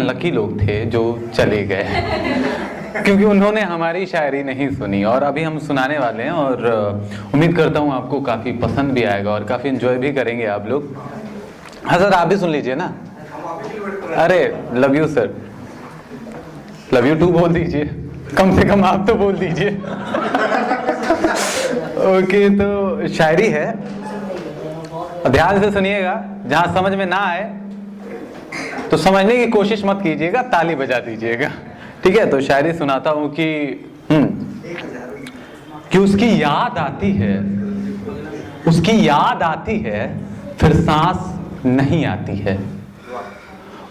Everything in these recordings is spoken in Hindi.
अनलकी लोग थे जो चले गए क्योंकि उन्होंने हमारी शायरी नहीं सुनी, और अभी हम सुनाने वाले हैं और उम्मीद करता हूँ आपको काफ़ी पसंद भी आएगा और काफ़ी एंजॉय भी करेंगे आप लोग। हाँ सर, आप भी सुन लीजिए ना। अरे love you sir, love you too बोल दीजिए, कम से कम आप तो बोल दीजिए। ओके, तो शायरी है, ध्यान से सुनिएगा। जहां समझ में ना आए तो समझने की कोशिश मत कीजिएगा, ताली बजा दीजिएगा, ठीक है। तो शायरी सुनाता हूं कि उसकी याद आती है, उसकी याद आती है फिर सांस नहीं आती है,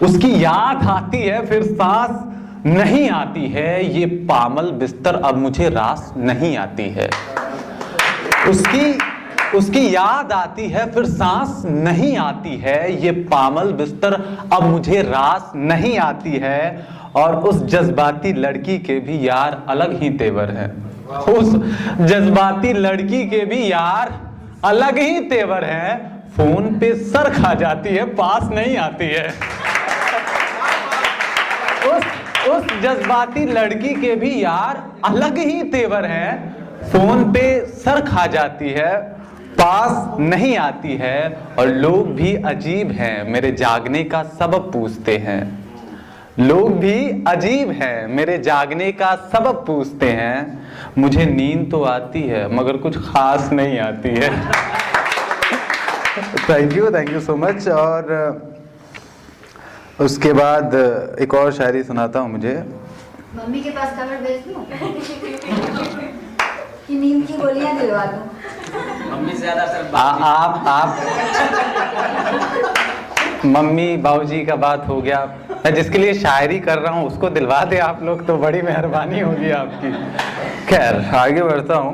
उसकी याद आती है फिर सांस नहीं आती है, ये पामल बिस्तर अब मुझे रास नहीं आती है। उसकी याद आती है फिर सांस नहीं आती है, ये पामल बिस्तर अब मुझे रास नहीं आती है। और उस जज्बाती लड़की के भी यार अलग ही तेवर है, उस जज्बाती लड़की के भी यार अलग ही तेवर है, फोन पे सर खा जाती है पास नहीं आती है। उस जज्बाती लड़की के भी यार अलग ही तेवर है, फोन पे सर खा जाती है पास नहीं आती है। और लोग भी अजीब हैं, मेरे जागने का सबब पूछते हैं, लोग भी अजीब हैं, मेरे जागने का सबब पूछते हैं, मुझे नींद तो आती है मगर कुछ खास नहीं आती है। Thank you so much. और उसके बाद एक और शायरी सुनाता हूँ। मुझे मम्मी के पास खबर भेज दूँ कि नींद की गोलियां दिलवा दूँ? मम्मी से ज्यादा सर आप मम्मी बाबूजी का बात हो गया, मैं जिसके लिए शायरी कर रहा हूँ उसको दिलवा दे आप लोग तो बड़ी मेहरबानी होगी आपकी। खैर आगे बढ़ता हूँ।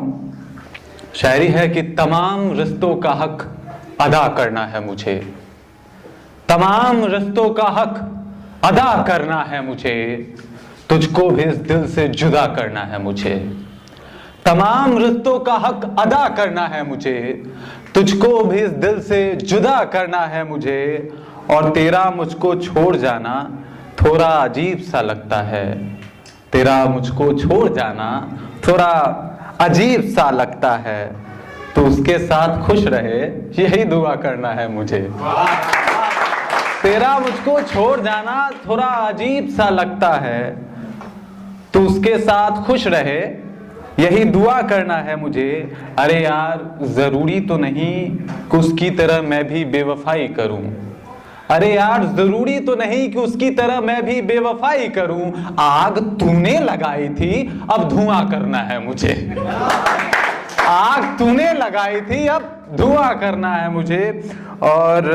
शायरी है कि तमाम रिश्तों का हक अदा करना है मुझे, तमाम रिश्तों का हक अदा करना है मुझे, तुझको भी इस दिल से जुदा करना है मुझे, तमाम रिश्तों का हक अदा करना है मुझे, तुझको भी इस दिल से जुदा करना है मुझे। और तेरा मुझको छोड़ जाना थोड़ा अजीब सा लगता है, तेरा मुझको छोड़ जाना थोड़ा अजीब सा लगता है, तो उसके साथ खुश रहे यही दुआ करना है मुझे। तेरा मुझको छोड़ जाना थोड़ा अजीब सा लगता है, तो उसके साथ खुश रहे यही दुआ करना है मुझे। अरे यार जरूरी तो नहीं कि उसकी तरह मैं भी बेवफाई करूं, अरे यार जरूरी तो नहीं कि उसकी तरह मैं भी बेवफाई करूं, आग तूने लगाई थी अब धुआं करना है मुझे, आग तूने लगाई थी अब धुआं करना है मुझे। और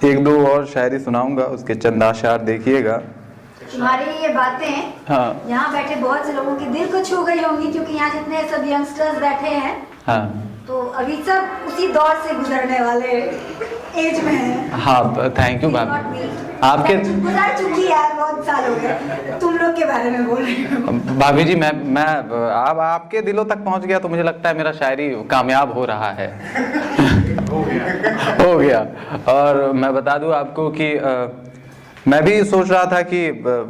एक दो और शायरी सुनाऊंगा, उसके चंद आशार देखिएगा। तुम्हारी ये बातें हाँ यहाँ बैठे बहुत से लोगों के दिल को छू गई होंगी, क्योंकि यहाँ जितने सब यंगस्टर्स बैठे हैं हाँ तो अभी सब उसी दौर से गुजरने वाले एज में हैं। हाँ थैंक यू भाभी, आपके गुजर चुकी यार, बहुत साल हो गए, तुम लोग के बारे में बोल रही हूँ। भाभी जी मैं अब आपके दिलों तक पहुंच गया तो मुझे लगता है मेरा शायरी कामयाब हो रहा है। हो गया। और मैं बता दूं आपको कि मैं भी सोच रहा था कि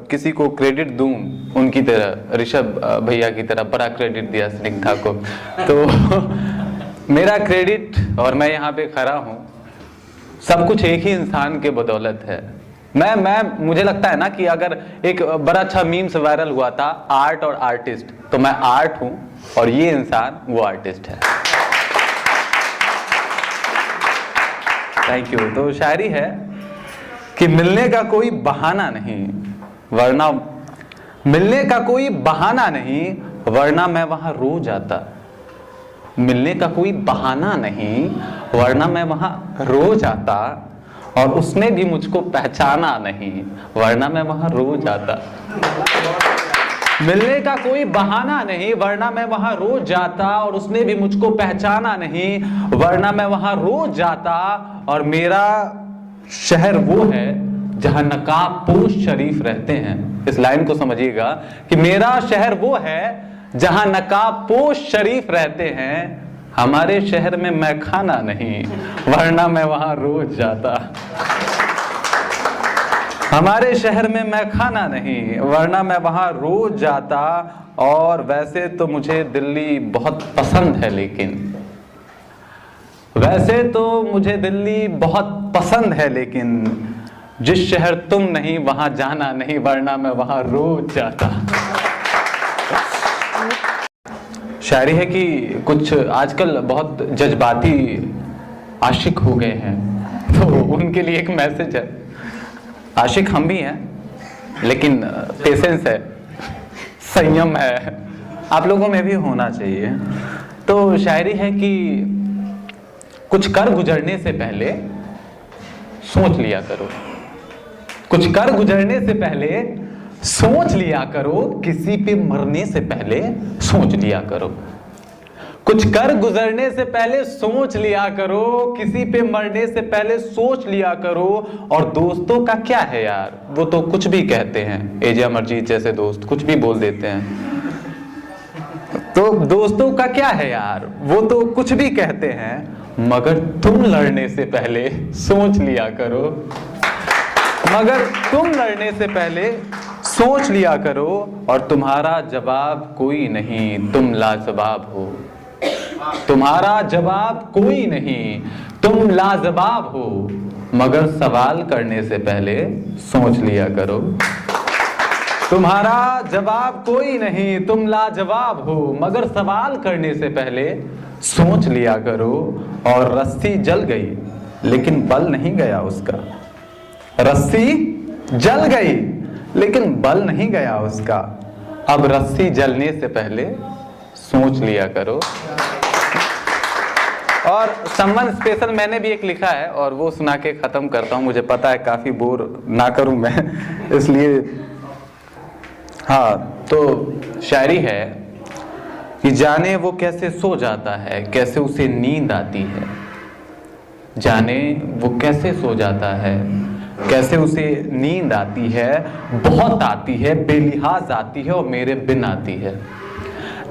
किसी को क्रेडिट दूं उनकी तरह, ऋषभ भैया की तरह बड़ा क्रेडिट दिया स्निग्धा को, तो मेरा क्रेडिट और मैं यहाँ पे खड़ा हूँ सब कुछ एक ही इंसान के बदौलत है। मैं मुझे लगता है ना कि अगर एक बड़ा अच्छा मीम्स वायरल हुआ था आर्ट और आर्टिस्ट, तो मैं आर्ट हूँ और ये इंसान वो आर्टिस्ट है। Thank you. तो शायरी है कि मिलने का कोई बहाना नहीं वरना, मिलने का कोई बहाना नहीं वरना मैं वहां रोज आता, मिलने का कोई बहाना नहीं वरना मैं वहां रोज आता, और उसने भी मुझको पहचाना नहीं वरना मैं वहां रोज आता। मिलने का कोई बहाना नहीं वरना मैं वहां रोज जाता, और उसने भी मुझको पहचाना नहीं वरना मैं वहां रोज जाता। और मेरा शहर वो है जहां नकाबपोश शरीफ रहते हैं। इस लाइन को समझिएगा कि मेरा शहर वो है जहां नकाबपोश शरीफ रहते हैं, हमारे शहर में मैं खाना नहीं वरना मैं वहां रोज जाता। हमारे शहर में मैं खाना नहीं, वरना मैं वहां रोज जाता। और वैसे तो मुझे दिल्ली बहुत पसंद है, लेकिन वैसे तो मुझे दिल्ली बहुत पसंद है, लेकिन जिस शहर तुम नहीं वहां जाना नहीं, वरना मैं वहां रोज जाता। शायरी है कि कुछ आजकल बहुत जज्बाती आशिक हो गए हैं, तो उनके लिए एक मैसेज है। आशिक हम भी हैं, लेकिन पेशेंस है, संयम है, आप लोगों में भी होना चाहिए। तो शायरी है कि कुछ कर गुजरने से पहले सोच लिया करो, कुछ कर गुजरने से पहले सोच लिया करो, किसी पे मरने से पहले सोच लिया करो। कुछ कर गुजरने से पहले सोच लिया करो, किसी पे मरने से पहले सोच लिया करो। और दोस्तों का क्या है यार, वो तो कुछ भी कहते हैं, एजे अमरजीत जैसे दोस्त कुछ भी बोल देते हैं। तो दोस्तों का क्या है यार, वो तो कुछ भी कहते हैं, मगर तुम लड़ने से पहले सोच लिया करो, मगर तुम लड़ने से पहले सोच लिया करो। और तुम्हारा जवाब कोई नहीं, तुम लाजवाब हो, तुम्हारा जवाब कोई नहीं, तुम लाजवाब हो, मगर सवाल करने से पहले सोच लिया करो। तुम्हारा जवाब कोई नहीं, तुम लाजवाब हो, मगर सवाल करने से पहले सोच लिया करो। और रस्सी जल गई, लेकिन बल नहीं गया उसका। रस्सी जल गई, लेकिन बल नहीं गया उसका। अब रस्सी जलने से पहले सोच लिया करो। और सम्मान स्पेशल मैंने भी एक लिखा है, और वो सुना के खत्म करता हूं। मुझे पता है काफी बोर ना करूं मैं, इसलिए हाँ। तो शायरी है कि जाने वो कैसे सो जाता है, कैसे उसे नींद आती है। जाने वो कैसे सो जाता है, कैसे उसे नींद आती है, बहुत आती है, बेलिहाज आती है और मेरे बिन आती है।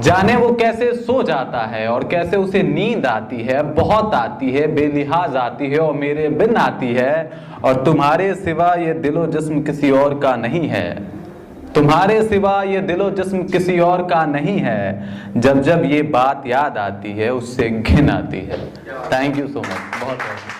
जाने वो कैसे सो जाता है और कैसे उसे नींद आती है, बहुत आती है, बेलिहाज आती है और मेरे बिन आती है। और तुम्हारे सिवा ये दिलो जिस्म किसी और का नहीं है, तुम्हारे सिवा ये दिलो जिस्म किसी और का नहीं है। जब जब ये बात याद आती है, उससे घिन आती है। थैंक यू सो मच, बहुत बहुत।